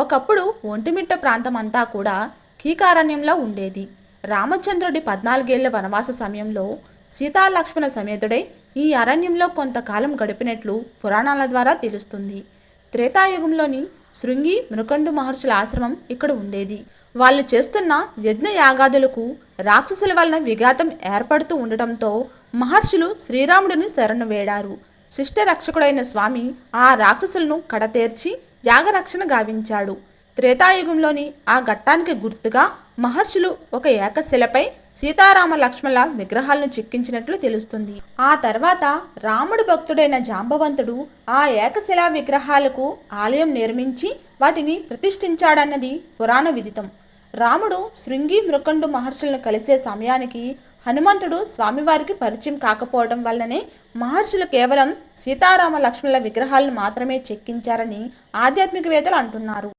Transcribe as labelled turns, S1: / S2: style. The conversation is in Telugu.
S1: ఒకప్పుడు ఒంటిమిట్ట ప్రాంతం అంతా కూడా కీకారణ్యంలో ఉండేది. రామచంద్రుడి 14 ఏళ్ల వనవాస సమయంలో సీతాలక్ష్మణ సమేతుడై ఈ అరణ్యంలో కొంతకాలం గడిపినట్లు పురాణాల ద్వారా తెలుస్తుంది. త్రేతాయుగంలోని శృంగి మృకండు మహర్షుల ఆశ్రమం ఇక్కడ ఉండేది. వాళ్ళు చేస్తున్న యజ్ఞ యాగాదులకు రాక్షసుల వలన విఘాతం ఏర్పడుతూ ఉండటంతో మహర్షులు శ్రీరాముడిని శరణు వేడారు. శిష్ట రక్షకుడైన స్వామి ఆ రాక్షసులను కడతేర్చి యాగరక్షణ గావించాడు. త్రేతాయుగంలోని ఆ ఘట్టానికి గుర్తుగా మహర్షులు ఒక ఏకశిలపై సీతారామ లక్ష్మణుల విగ్రహాలను చెక్కించినట్లు తెలుస్తుంది. ఆ తర్వాత రాముడు భక్తుడైన జాంబవంతుడు ఆ ఏకశిలా విగ్రహాలకు ఆలయం నిర్మించి వాటిని ప్రతిష్ఠించాడన్నది పురాణ విదితం. రాముడు శృంగి మృకండు మహర్షులను కలిసే సమయానికి హనుమంతుడు స్వామివారికి పరిచయం కాకపోవడం వల్లనే మహర్షులు కేవలం సీతారామ లక్ష్మణుల విగ్రహాలను మాత్రమే చెక్కించారని ఆధ్యాత్మికవేత్తలు అంటున్నారు.